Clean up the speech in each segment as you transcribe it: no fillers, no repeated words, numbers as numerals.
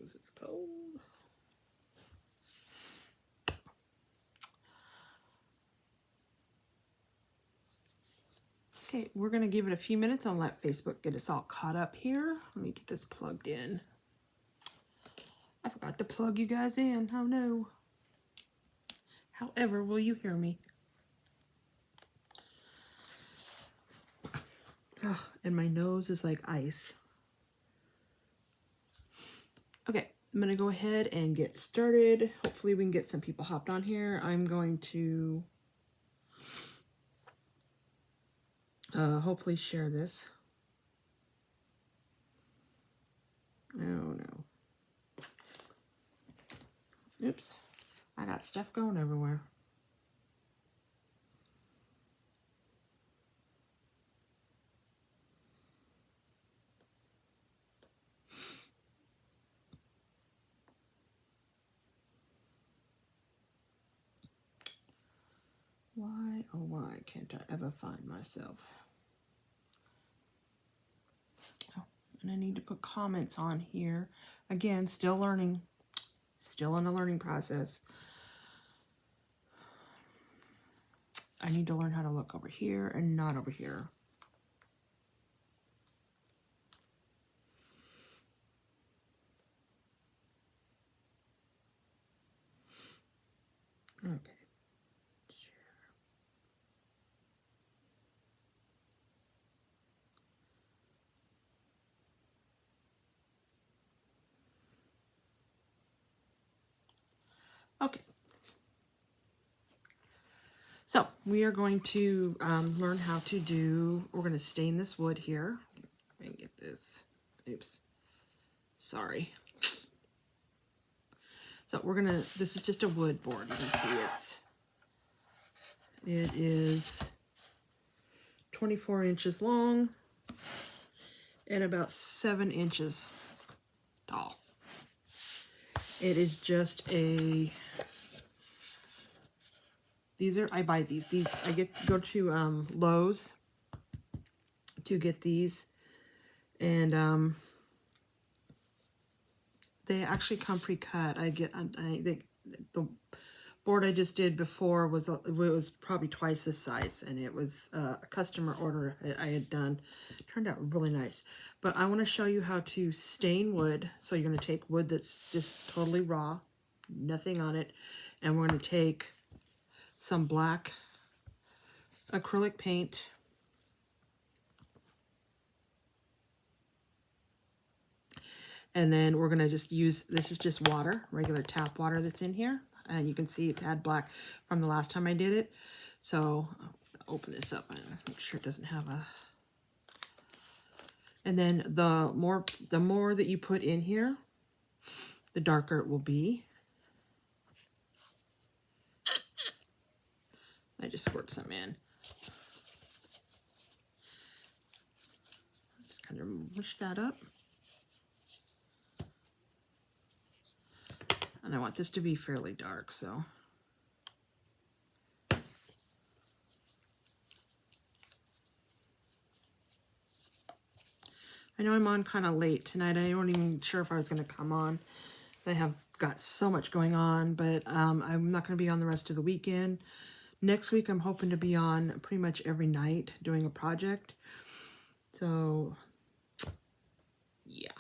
nose is cold. Okay, we're going to give it a few minutes and let Facebook get us all caught up here. Let me get this plugged in. I forgot to plug you guys in. Oh no. However, will you hear me? Oh, and my nose is like ice. Okay, I'm going to go ahead and get started. Hopefully we can get some people hopped on here. I'm going to hopefully share this. Oh no. Oops. I got stuff going everywhere. Why, oh why can't I ever find myself? Oh, and I need to put comments on here. Again, still learning. Still in the learning process. I need to learn how to look over here and not over here. Okay. Okay. So we are going to learn how to do, we're going to stain this wood here. Let me get this. Oops. Sorry. So we're going to, this is just a wood board. You can see it is 24 inches long and about 7 inches tall. It is just a, these are, I buy these. I go to Lowe's to get these, and they actually come pre-cut. The board I just did before was probably twice this size, and it was a customer order I had done. Turned out really nice. But I want to show you how to stain wood. So you're going to take wood that's just totally raw, nothing on it, and we're going to take some black acrylic paint. And then we're going to just use, this is just water, regular tap water that's in here. And you can see it had black from the last time I did it. So I'll open this up and make sure it doesn't have a... And then the more that you put in here, the darker it will be. I just squirt some in. Just kind of mush that up. And I want this to be fairly dark, so. I know I'm on kind of late tonight. I wasn't even sure if I was going to come on. I have got so much going on, but I'm not going to be on the rest of the weekend. Next week, I'm hoping to be on pretty much every night doing a project. So, yeah.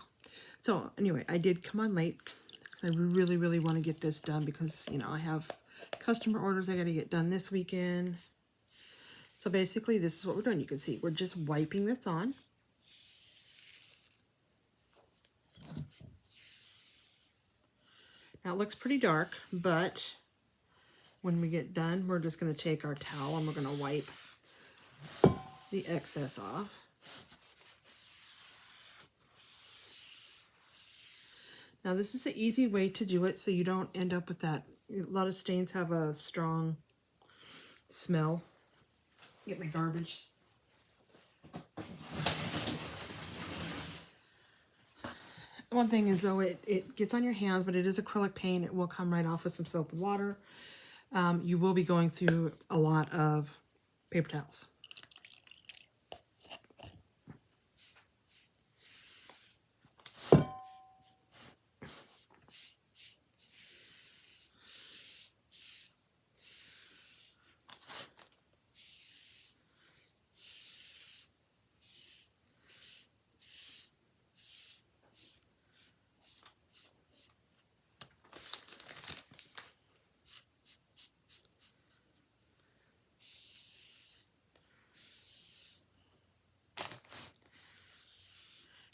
So, anyway, I did come on late. I really, really want to get this done because, you know, I have customer orders I got to get done this weekend. So, basically, this is what we're doing. You can see we're just wiping this on. Now, it looks pretty dark, but when we get done, we're just going to take our towel and we're going to wipe the excess off. Now, this is an easy way to do it so you don't end up with that. A lot of stains have a strong smell. Get my garbage. One thing is, though, it gets on your hands, but it is acrylic paint. It will come right off with some soap and water. You will be going through a lot of paper towels.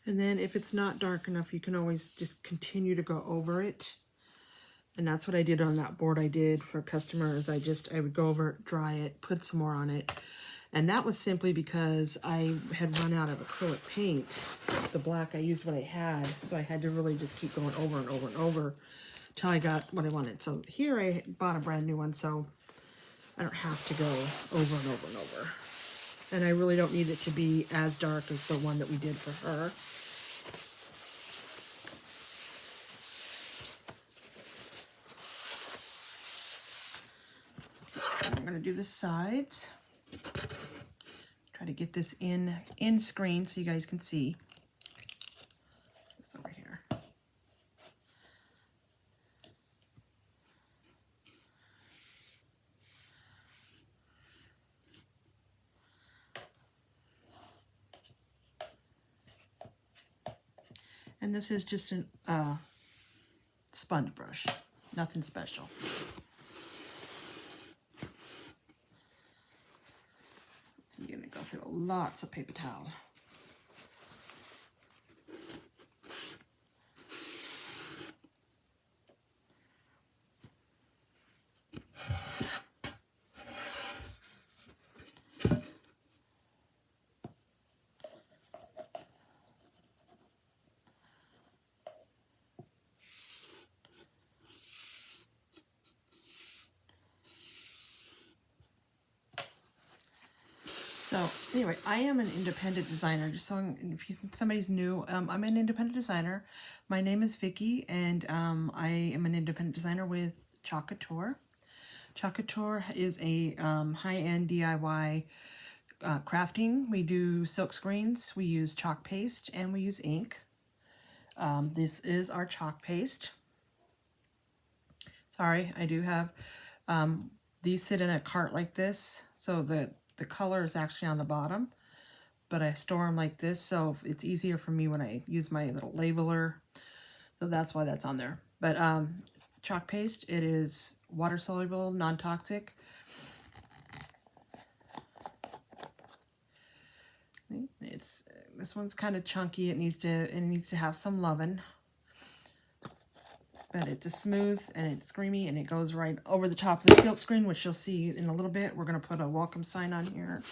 And then if it's not dark enough, you can always just continue to go over it. And that's what I did on that board I did for customers. I would go over it, dry it, put some more on it. And that was simply because I had run out of acrylic paint. The black, I used what I had. So I had to really just keep going over and over and over till I got what I wanted. So here I bought a brand new one, so I don't have to go over and over and over. And I really don't need it to be as dark as the one that we did for her. I'm going to do the sides. Try to get this in screen so you guys can see. This over here. And this is just a sponge brush, nothing special. So you're gonna go through lots of paper towel. So anyway, I am an independent designer. Just so if somebody's new, I'm an independent designer. My name is Vicki, and I am an independent designer with Chalk Couture. Chalk Couture is a high-end DIY crafting. We do silk screens, we use chalk paste, and we use ink. This is our chalk paste. Sorry, I do have, these sit in a cart like this, so the color is actually on the bottom, but I store them like this, so it's easier for me when I use my little labeler. So that's why that's on there. But chalk paste, it is water soluble, non-toxic. This one's kind of chunky. It needs to have some loving. But it's a smooth and it's creamy and it goes right over the top of the silk screen, which you'll see in a little bit. We're going to put a welcome sign on here.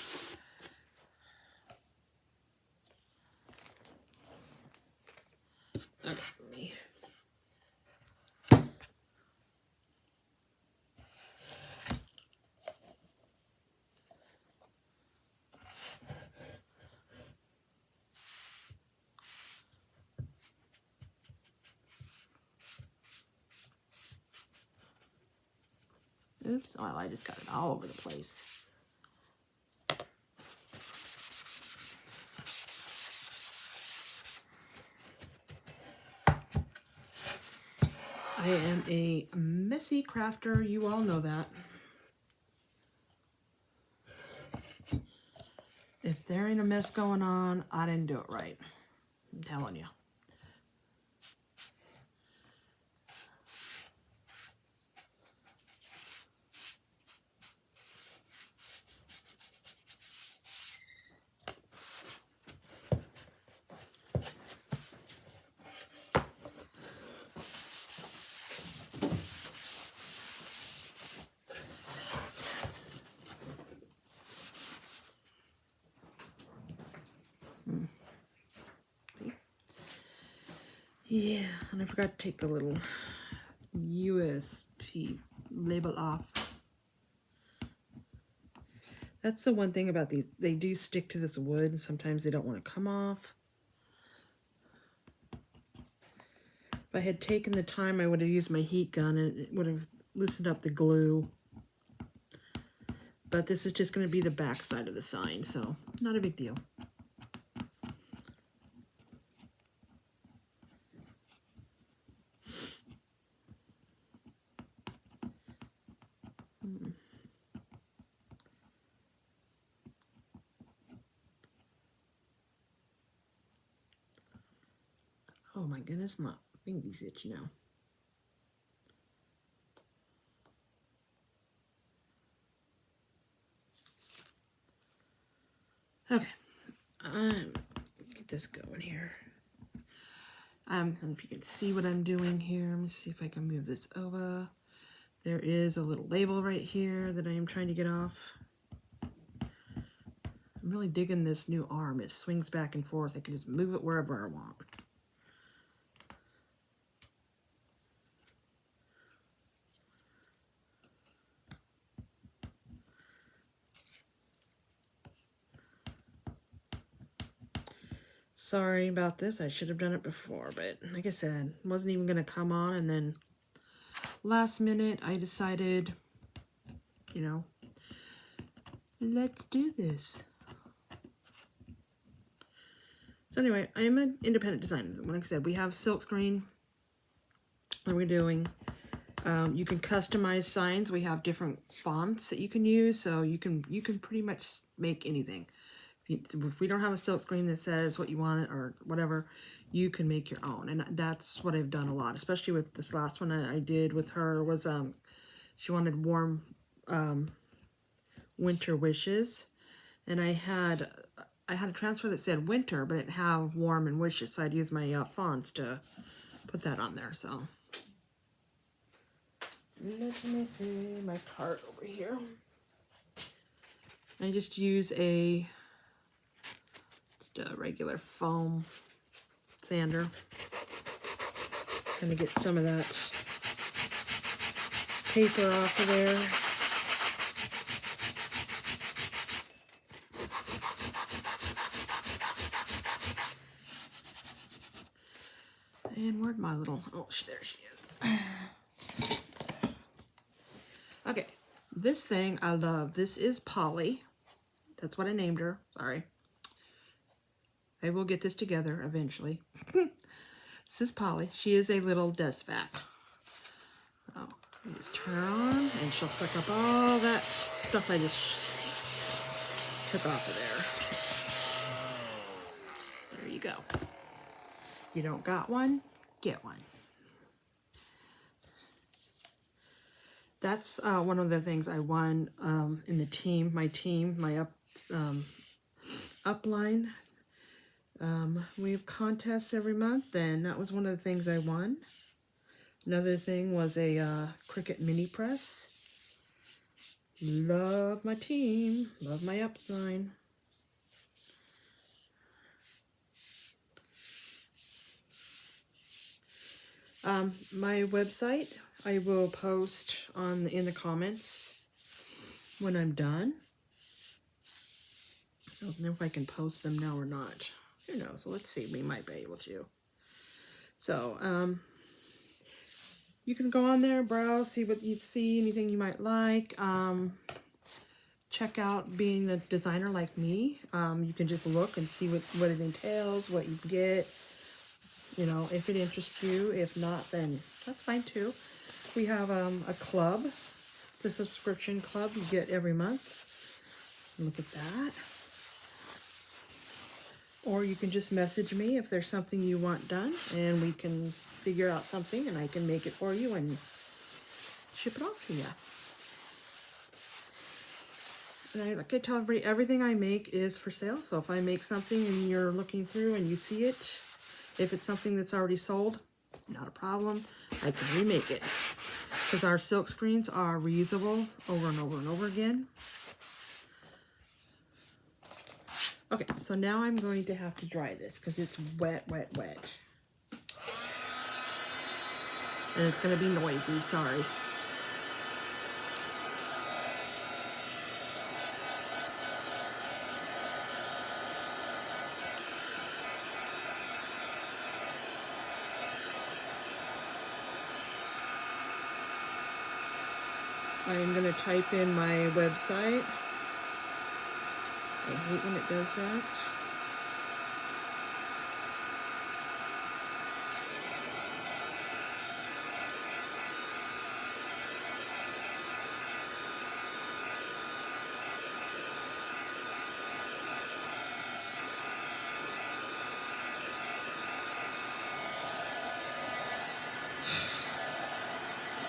Okay. Oops, oh, I just got it all over the place. I am a messy crafter, you all know that. If there ain't a mess going on, I didn't do it right. I'm telling you. Yeah, and I forgot to take the little USP label off. That's the one thing about these. They do stick to this wood, and sometimes they don't want to come off. If I had taken the time, I would have used my heat gun, and it would have loosened up the glue. But this is just going to be the back side of the sign, so not a big deal. Oh my goodness, my fingies itch now. Okay, get this going here. I don't know if you can see what I'm doing here. Let me see if I can move this over. There is a little label right here that I am trying to get off. I'm really digging this new arm. It swings back and forth. I can just move it wherever I want. Sorry about this. I should have done it before, but like I said, wasn't even going to come on, and then last minute I decided, you know, let's do this. So anyway, I am an independent designer. Like I said, we have silkscreen that we're doing. You can customize signs. We have different fonts that you can use, so you can pretty much make anything. If we don't have a silkscreen that says what you want or whatever, you can make your own. And that's what I've done a lot, especially with this last one I did with her was she wanted warm winter wishes, and I had a transfer that said winter, but it didn't have warm and wishes, so I'd use my fonts to put that on there. So let me see my cart over here. I just use a regular foam sander. Gonna get some of that paper off of there. And where'd my little, oh, there she is. Okay, this thing I love. This is Polly. That's what I named her. Sorry. I will get this together eventually. This is Polly. She is a little dust vac. Oh, I just turn her on and she'll suck up all that stuff I just took off of there. There you go. You don't got one, get one. That's one of the things I won in the team, my upline. We have contests every month, and that was one of the things I won. Another thing was a Cricut mini press. Love my team, love my upline. My website, I will post in the comments when I'm done. I don't know if I can post them now or not. Who knows? Let's see. We might be able to. So, you can go on there, browse, see what you'd see, anything you might like. Check out being a designer like me. You can just look and see what it entails, what you get. You know, if it interests you. If not, then that's fine too. We have a club. It's a subscription club you get every month. Look at that. Or you can just message me if there's something you want done, and we can figure out something, and I can make it for you and ship it off to you. And like I tell everybody, everything I make is for sale. So if I make something and you're looking through and you see it, if it's something that's already sold, not a problem. I can remake it. Because our silk screens are reusable over and over and over again. Okay, so now I'm going to have to dry this because it's wet, wet, wet. And it's going to be noisy, sorry. I'm going to type in my website. I hate when it does that.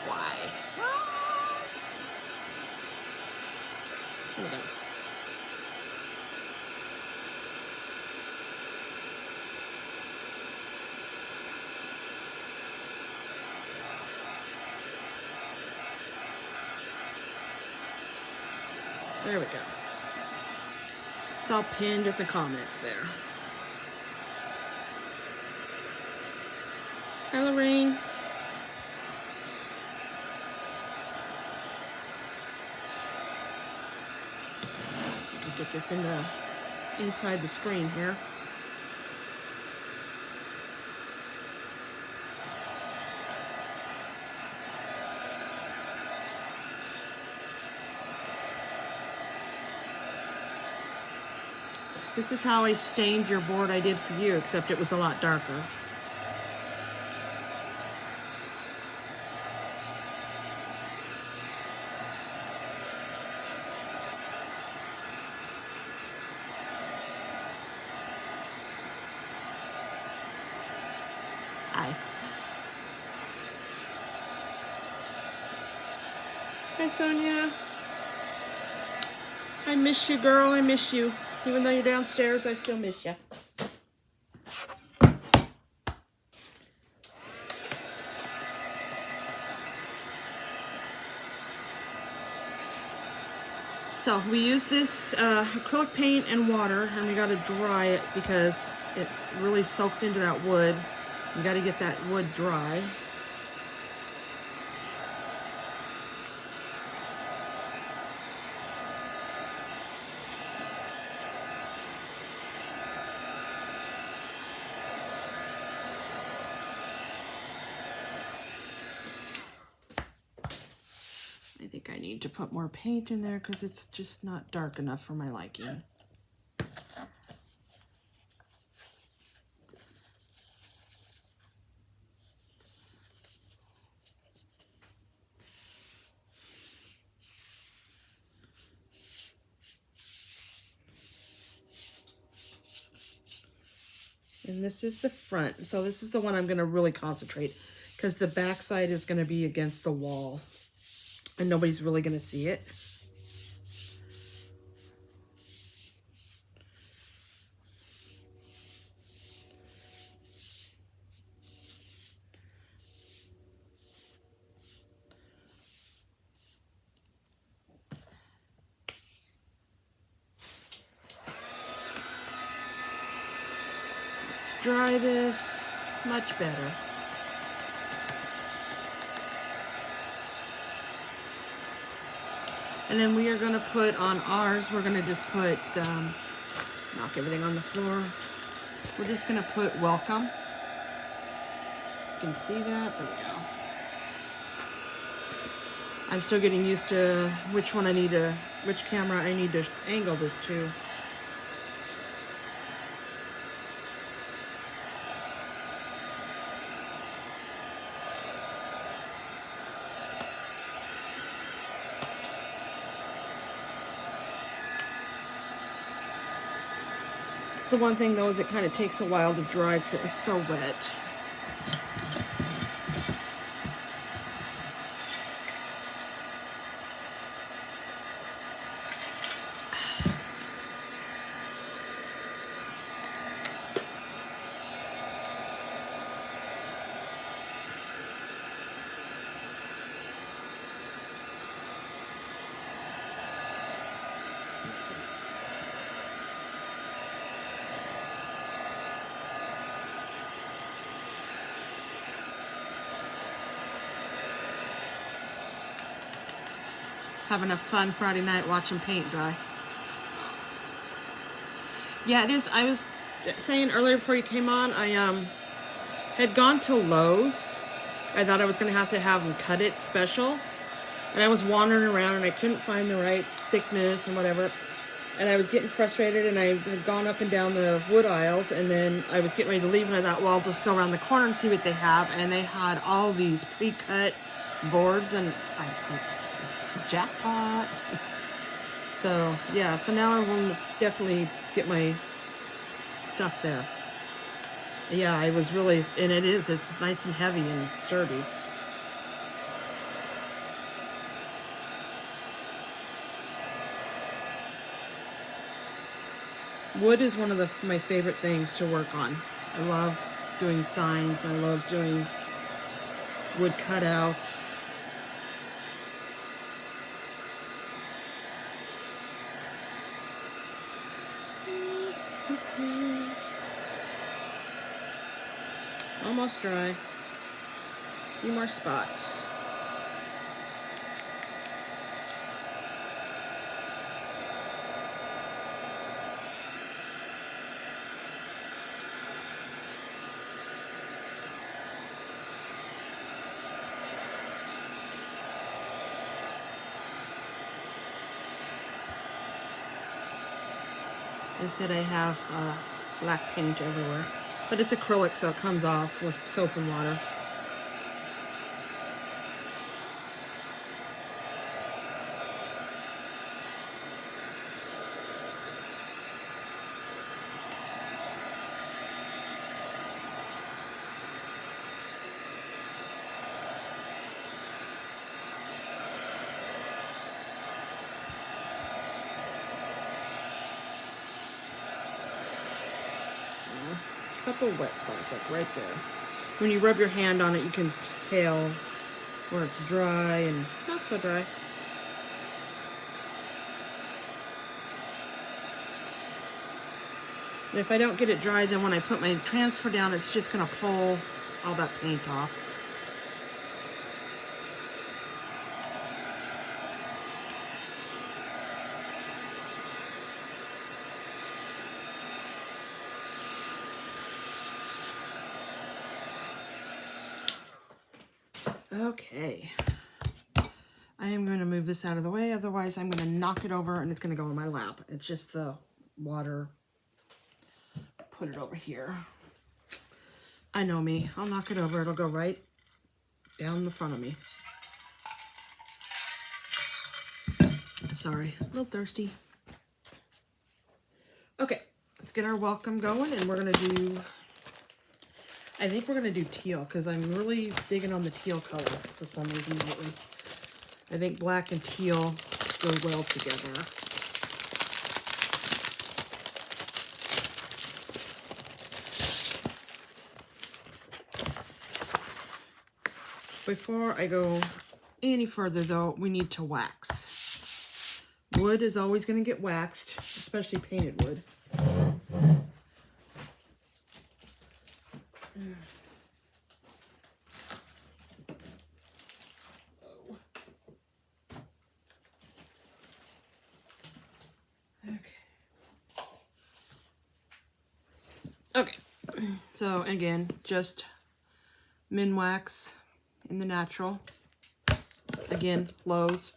Why? Hold on. There we go. It's all pinned at the comments there. Hi, Lorraine. Get this inside the screen here. This is how I stained your board I did for you, except it was a lot darker. Hi, Sonia. I miss you, girl. I miss you. Even though you're downstairs, I still miss you. So we use this acrylic paint and water, and we got to dry it because it really soaks into that wood. You got to get that wood dry. I think I need to put more paint in there because it's just not dark enough for my liking. And this is the front. So this is the one I'm going to really concentrate because the back side is going to be against the wall and nobody's really going to see it. Let's dry this much better. And then we are going to put on ours, we're going to just put, knock everything on the floor. We're just going to put welcome. You can see that. There we go. I'm still getting used to which camera I need to angle this to. The one thing though is it kind of takes a while to dry because it is so wet. Having a fun Friday night watching paint dry. Yeah, it is. I was saying earlier before you came on, I had gone to Lowe's. I thought I was going to have them cut it special. And I was wandering around and I couldn't find the right thickness and whatever. And I was getting frustrated and I had gone up and down the wood aisles and then I was getting ready to leave and I thought, well, I'll just go around the corner and see what they have. And they had all these pre-cut boards and I jackpot. So yeah, so now I will definitely get my stuff there. Yeah, I was really, and it's nice and heavy and sturdy. Wood is one of my favorite things to work on. I love doing signs. I love doing wood cutouts. Almost dry. A few more spots. Instead, I have black paint everywhere, but it's acrylic, so it comes off with soap and water. Couple wet spots, like right there. When you rub your hand on it, you can tell where it's dry and not so dry. And if I don't get it dry, then when I put my transfer down, it's just gonna pull all that paint off. Okay, I am going to move this out of the way, otherwise I'm going to knock it over and it's going to go in my lap. It's just the water. Put it over here. I know me. I'll knock it over. It'll go right down the front of me. Sorry, a little thirsty. Okay, let's get our welcome going, and we're going to do... I think we're going to do teal, because I'm really digging on the teal color for some reason lately. I think black and teal go well together. Before I go any further, though, we need to wax. Wood is always going to get waxed, especially painted wood. Okay, so again, just Minwax in the natural. Again, Lowe's.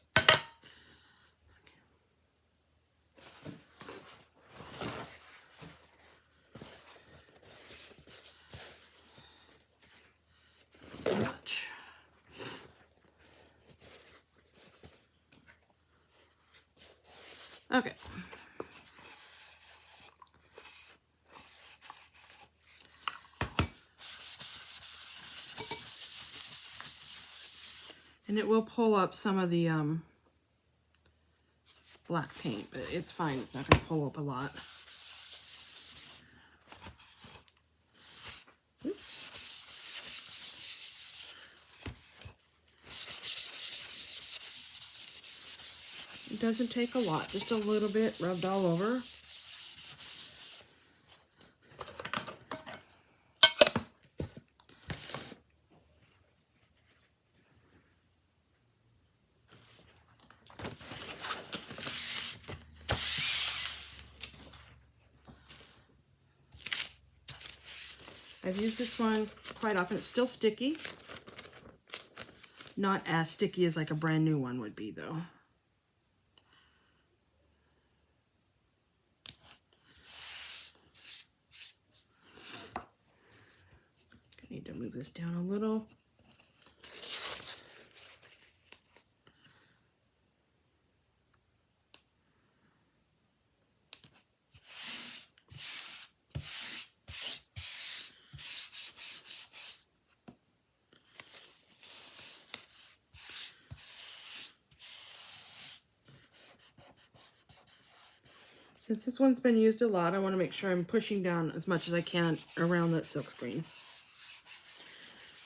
Too much. Okay. And it will pull up some of the black paint, but it's fine. It's not going to pull up a lot. Oops. It doesn't take a lot, just a little bit rubbed all over. I've used this one quite often. It's still sticky. Not as sticky as like a brand new one would be, though. I need to move this down a little. Since this one's been used a lot, I want to make sure I'm pushing down as much as I can around that silkscreen.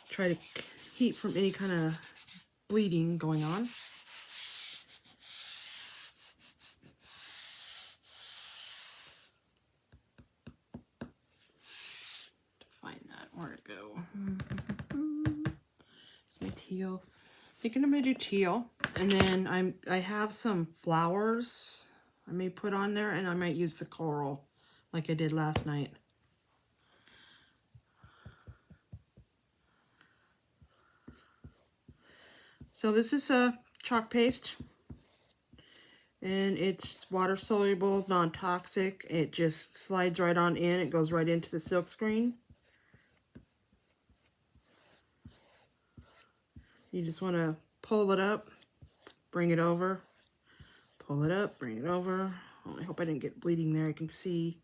Try to keep from any kind of bleeding going on. Find that, where'd it go? teal. Thinking I'm gonna do teal, and then I have some flowers I may put on there, and I might use the coral like I did last night. So this is a chalk paste, and it's water soluble, non-toxic. It just slides right on in. It goes right into the silk screen. You just want to pull it up, bring it over, pull it up, bring it over. Oh, I hope I didn't get bleeding there. I can see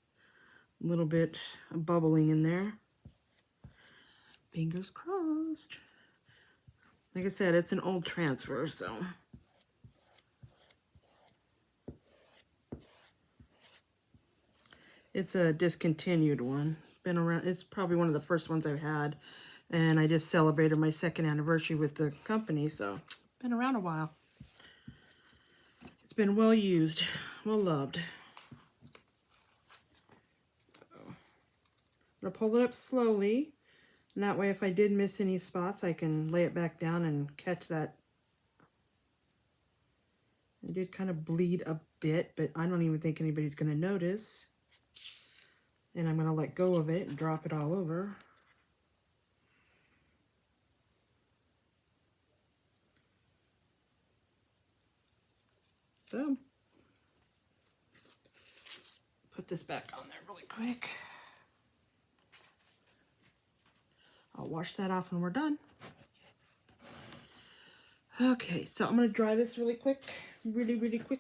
a little bit of bubbling in there. Fingers crossed. Like I said, it's an old transfer, so. It's a discontinued one. Been around, it's probably one of the first ones I've had. And I just celebrated my 2nd anniversary with the company, so been around a while. It's been well used, well loved. I'm gonna pull it up slowly, and that way if I did miss any spots, I can lay it back down and catch that. I did kind of bleed a bit, but I don't even think anybody's gonna notice. And I'm gonna let go of it and drop it all over. Boom. Put this back on there really quick. I'll wash that off when we're done. Okay, so I'm gonna dry this really quick, really quick.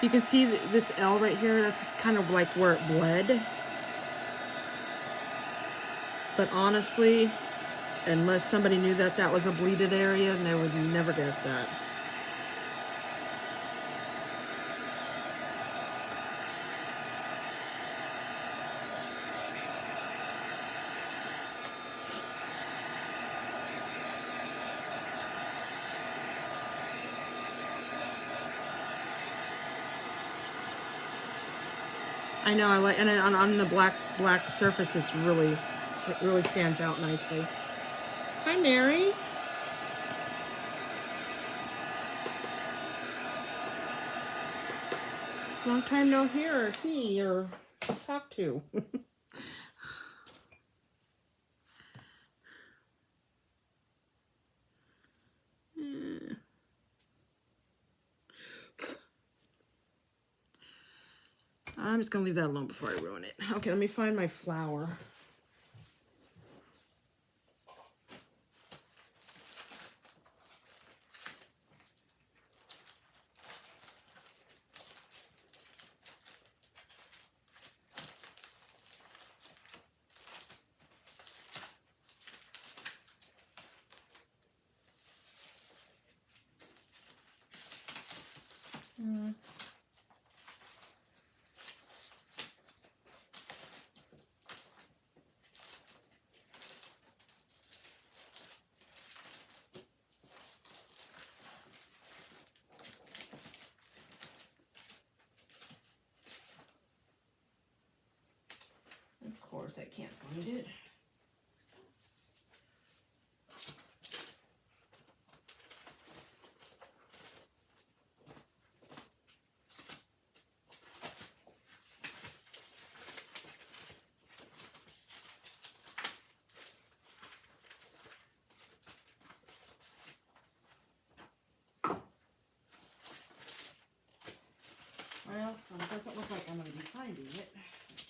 You can see this L right here, that's just kind of like where it bled. But honestly, unless somebody knew that that was a bleeded area, they would never guess that. I know, I like, and on the black surface, it really stands out nicely. Hi, Mary. Long time no hear or see or talk to. I'm just gonna leave that alone before I ruin it. Okay, let me find my flour. Of course, I can't find it. Well, it doesn't look like I'm going to be finding it. I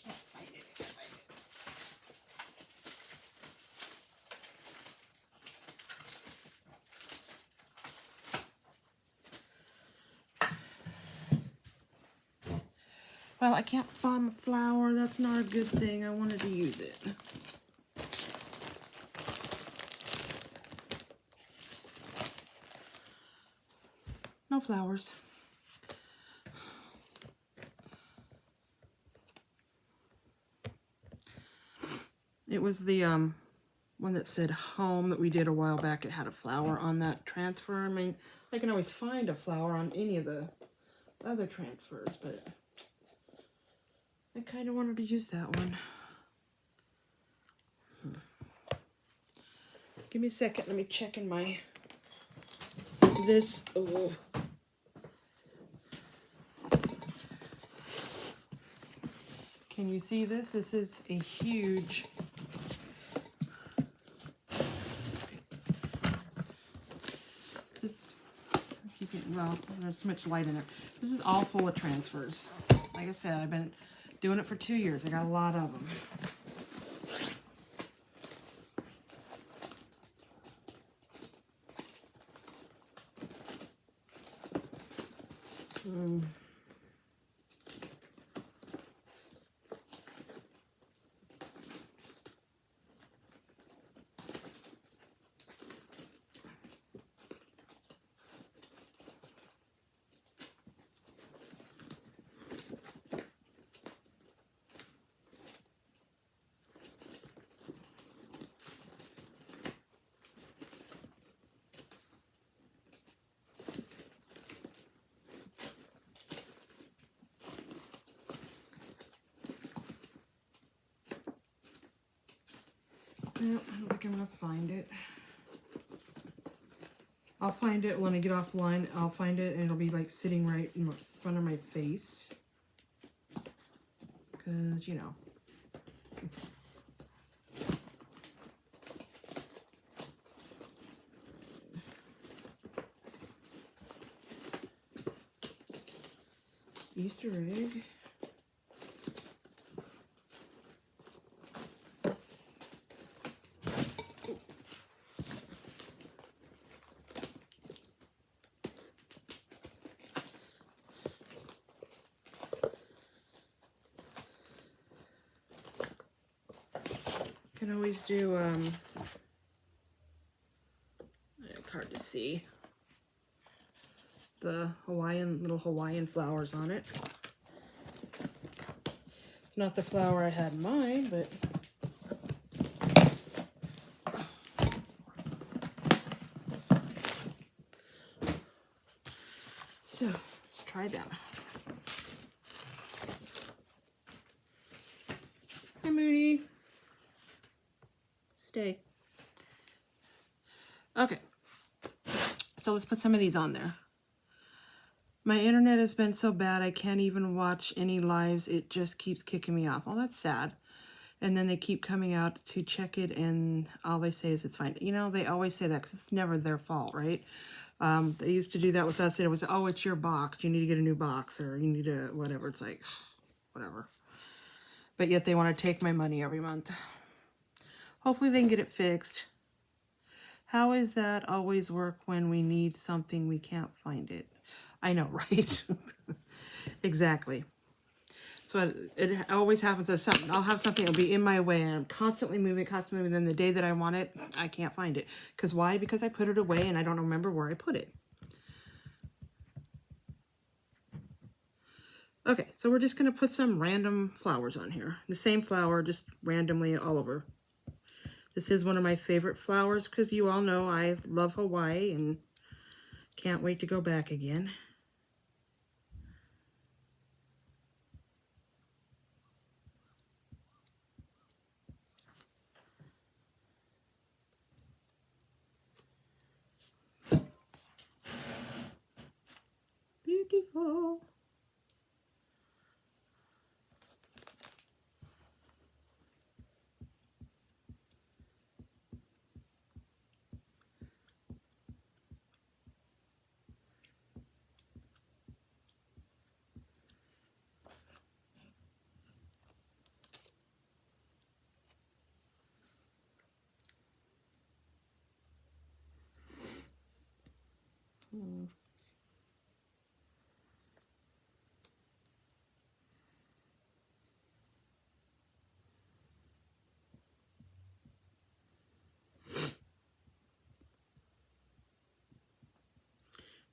can't find it. I can't find it. Well, I can't find my flour. That's not a good thing. I wanted to use it. No flowers. It was the one that said home that we did a while back. It had a flower on that transfer. I mean, I can always find a flower on any of the other transfers, but I kind of wanted to use that one. Give me a second. Let me check in my, this, oh. Can you see this? This is a huge, this, if you can, well, there's so much light in there. This is all full of transfers. Like I said, I've been doing it for 2 years. I got a lot of them. No, I don't think I'm gonna find it. I'll find it when I get off the line. I'll find it and it'll be like sitting right in front of my face. Cause you know. Easter egg. Can always do, it's hard to see, the little Hawaiian flowers on it. It's not the flower I had in mind, but so let's try that. Hi, Moody. Stay. Okay, so let's put some of these on there. My internet has been so bad I can't even watch any lives. It just keeps kicking me off. Well, that's sad. And then they keep coming out to check it and all they say is it's fine. You know, they always say that because it's never their fault, right? They used to do that with us. And it was, oh, it's your box. You need to get a new box or you need to whatever. It's like, whatever. But yet they want to take my money every month. Hopefully they can get it fixed. How is that always work when we need something we can't find it? I know, right? Exactly. So it always happens as something. I'll have something that'll be in my way and I'm constantly moving. Then the day that I want it, I can't find it. Because why? Because I put it away and I don't remember where I put it. Okay, so we're just going to put some random flowers on here. The same flower, just randomly all over. This is one of my favorite flowers because you all know I love Hawaii and can't wait to go back again. Beautiful.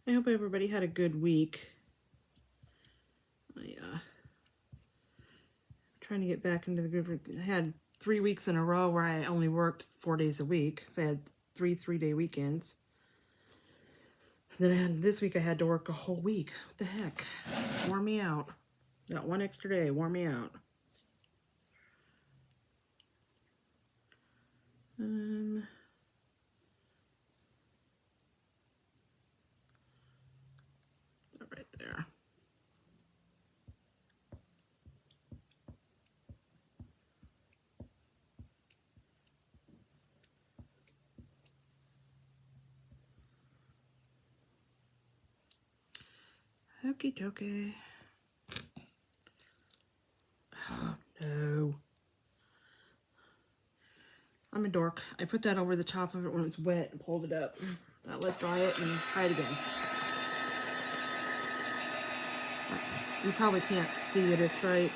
I hope everybody had a good week. Trying to get back into the groove. I had 3 weeks in a row where I only worked 4 days a week. So I had three-day weekends. And then this week I had to work a whole week. What the heck? Wore me out. Got 1 extra day. Wore me out. Okie dokie. Oh, no. I'm a dork. I put that over the top of it when it was wet and pulled it up. Now let's dry it and try it again. You probably can't see it. It's right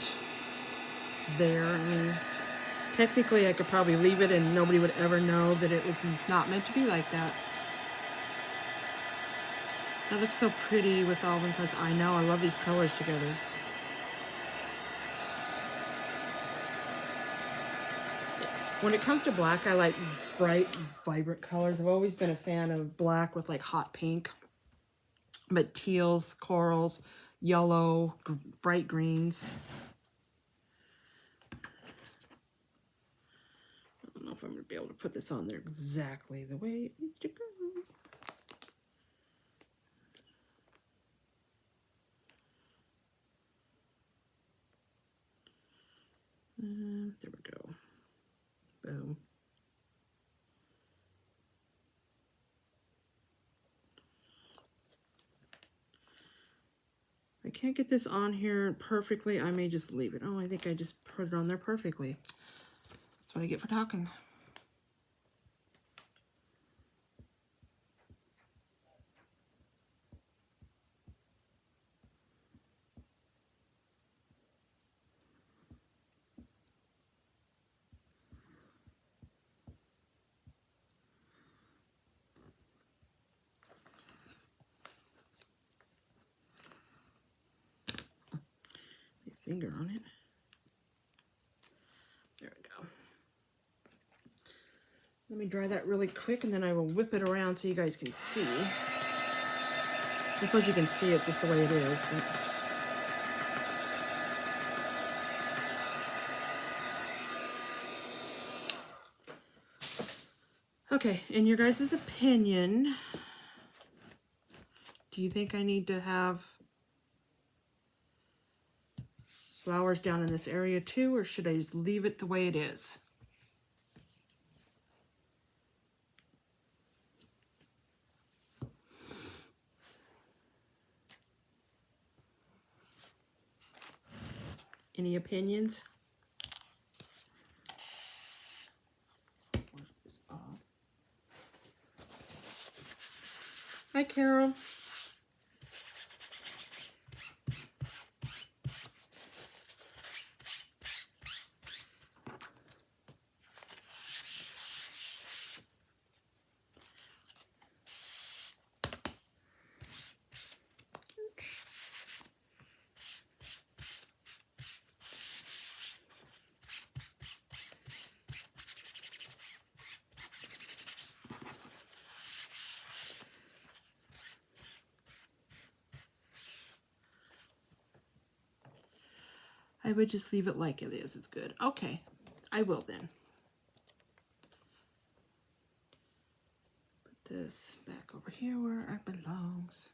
there. I mean, technically I could probably leave it and nobody would ever know that it was not meant to be like that. That looks so pretty with all them colors. I know, I love these colors together. When it comes to black, I like bright, vibrant colors. I've always been a fan of black with like hot pink, but teals, corals, yellow, bright greens. I don't know if I'm going to be able to put this on there exactly the way it needs to go. There we go. Boom. I can't get this on here perfectly. I may just leave it. Oh, I think I just put it on there perfectly. That's what I get for talking. Finger on it. There we go. Let me dry that really quick and then I will whip it around so you guys can see. I suppose you can see it just the way it is, but okay, in your guys' opinion, do you think I need to have flowers down in this area too, or should I just leave it the way it is? Any opinions? Hi, Carol. I would just leave it like it is. It's good. Okay, I will then. Put this back over here where it belongs.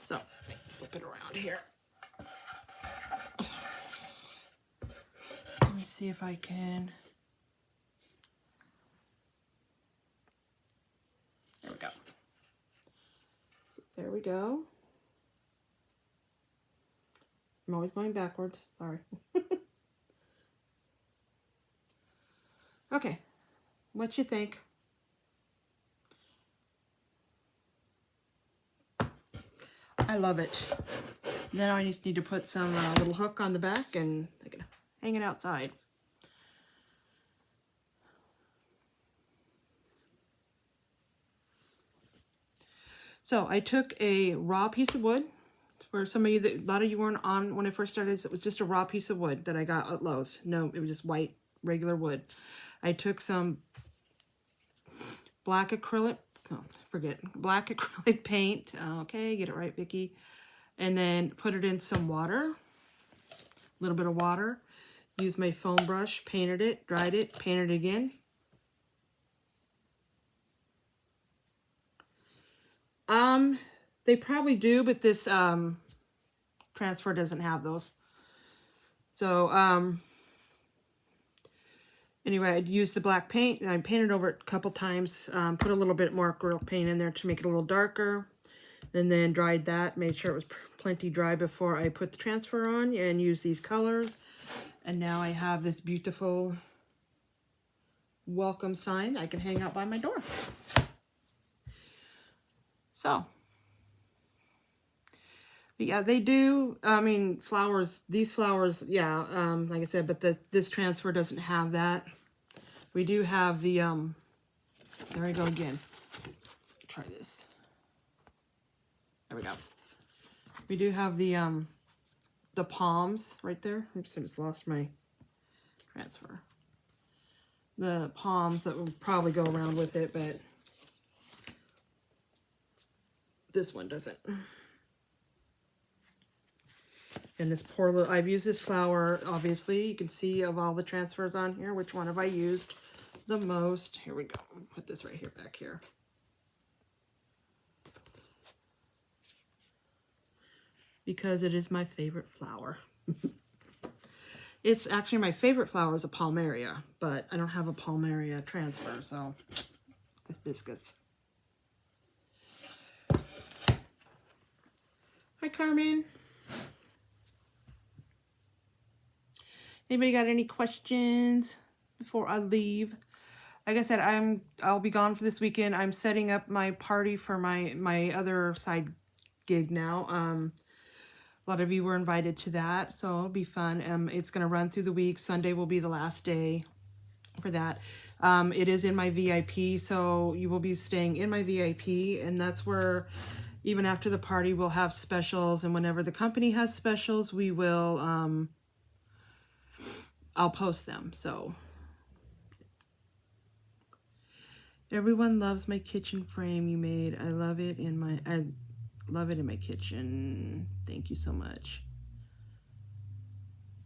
So, flip it around here. Let me see if I can. There we go. So there we go. I'm always going backwards. Sorry. Okay. What you think? I love it. Now I just need to put some little hook on the back and I can hang it outside. So I took a raw piece of wood. For some of you, a lot of you weren't on when I first started, it was just a raw piece of wood that I got at Lowe's. No, it was just white, regular wood. I took some black acrylic, black acrylic paint. Okay, get it right, Vicki. And then put it in some water, a little bit of water. Used my foam brush, painted it, dried it, painted it again. They probably do, but this transfer doesn't have those. So Anyway, I'd used the black paint and I painted over it a couple times, put a little bit more acrylic paint in there to make it a little darker, and then dried that, made sure it was plenty dry before I put the transfer on and used these colors. And now I have this beautiful welcome sign I can hang out by my door. So, but yeah, they do, I mean, flowers, these flowers, yeah, like I said, but this transfer doesn't have that. We do have the, there we go again. Try this. There we go. We do have the palms right there. Oops, I just lost my transfer. The palms that will probably go around with it, but this one doesn't. And this poor little, I've used this flower, obviously. You can see of all the transfers on here, which one have I used the most. Here we go. Put this right here, back here. Because it is my favorite flower. It's actually my favorite flower is a Palmaria, but I don't have a Palmaria transfer, so hibiscus. Hi, Carmen. Anybody got any questions before I leave? Like I said, I'll be gone for this weekend. I'm setting up my party for my other side gig now. A lot of you were invited to that, so it'll be fun. It's going to run through the week. Sunday will be the last day for that. It is in my VIP, so you will be staying in my VIP, and that's where even after the party we'll have specials, and whenever the company has specials, we will I'll post them. So everyone loves my kitchen frame you made. I love it in my kitchen. Thank you so much.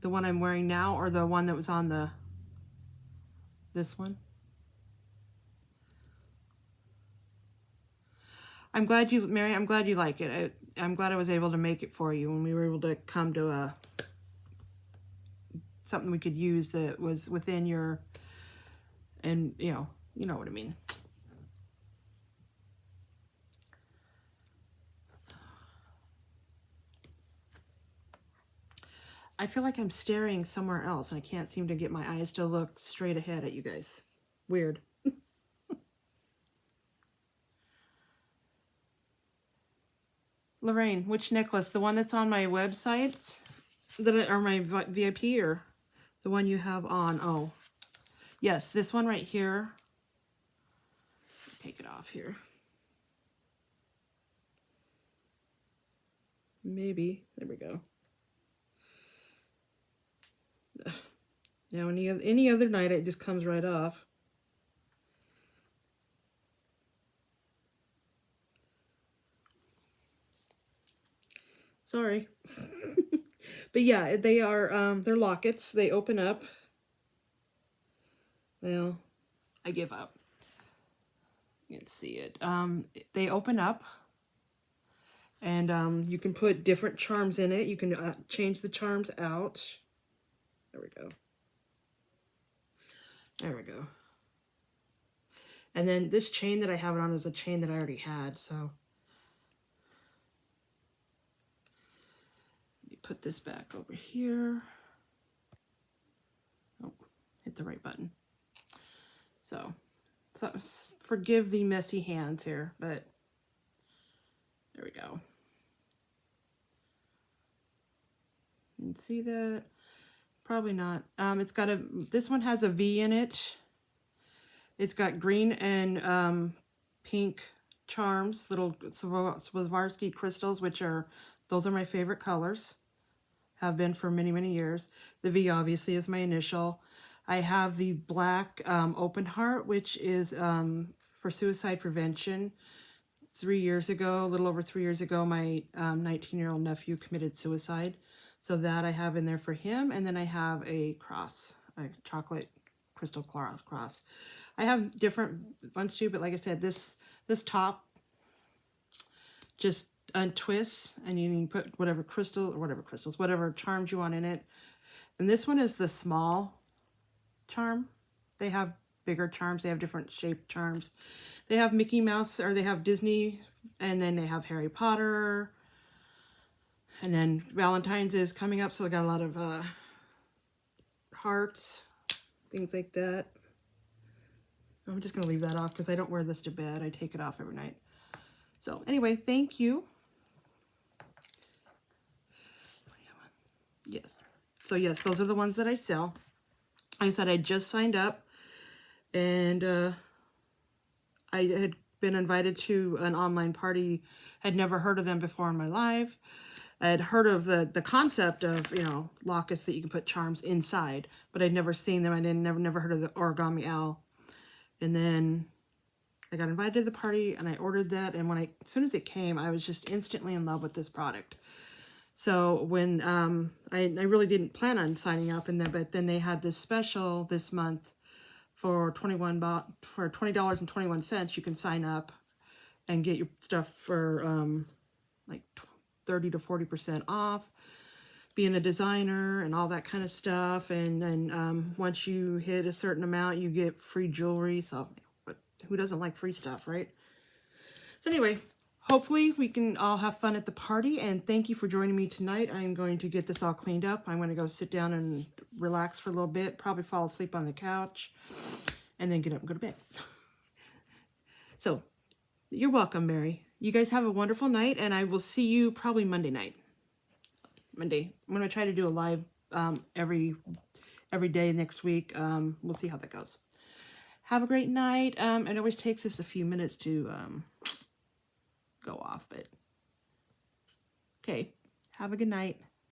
The one I'm wearing now, or the one that was on this one? I'm glad you, Mary, I'm glad you like it. I'm glad I was able to make it for you when we were able to come to something we could use that was within your, and you know what I mean. I feel like I'm staring somewhere else and I can't seem to get my eyes to look straight ahead at you guys. Weird. Lorraine, which necklace? The one that's on my website? Or my VIP, or the one you have on? Oh, yes, this one right here. Take it off here. Maybe. There we go. Now, any other night, it just comes right off. Sorry. But yeah, they are, they're lockets. They open up. Well, I give up. You can see it. They open up. And you can put different charms in it. You can change the charms out. There we go. There we go. And then this chain that I have it on is a chain that I already had, so. Let me put this back over here. Oh, hit the right button. So forgive the messy hands here, but there we go. You can see that? Probably not. It's got this one has a V in it. It's got green and pink charms, little Swarovski crystals, those are my favorite colors. Have been for many, many years. The V obviously is my initial. I have the black open heart, which is for suicide prevention. 3 years ago, a little over 3 years ago, my 19-year-old nephew committed suicide. So that I have in there for him. And then I have a cross, a chocolate crystal cross. I have different ones too, but like I said, this top just untwists, and you can put whatever charms you want in it. And this one is the small charm. They have bigger charms. They have different shaped charms. They have Mickey Mouse, or they have Disney, and then they have Harry Potter. And then Valentine's is coming up, so I got a lot of hearts, things like that. I'm just going to leave that off because I don't wear this to bed. I take it off every night. So anyway, thank you. Yes. So yes, those are the ones that I sell. Like I said, I just signed up, and I had been invited to an online party. I'd never heard of them before in my life. I had heard of the concept of, you know, lockets that you can put charms inside, but I'd never seen them. I never heard of the Origami Owl. And then I got invited to the party, and I ordered that. And as soon as it came, I was just instantly in love with this product. So when I really didn't plan on signing up, but then they had this special this month for $20.21. You can sign up and get your stuff for like 30 to 40% off, being a designer and all that kind of stuff. And then once you hit a certain amount, you get free jewelry. So who doesn't like free stuff, right? So anyway, hopefully we can all have fun at the party, and thank you for joining me tonight. I'm going to get this all cleaned up. I'm going to go sit down and relax for a little bit, probably fall asleep on the couch, and then get up and go to bed. So you're welcome, Mary. You guys have a wonderful night, and I will see you probably Monday night. Monday. I'm going to try to do a live every day next week. We'll see how that goes. Have a great night. It always takes us a few minutes to go off, but okay. Have a good night.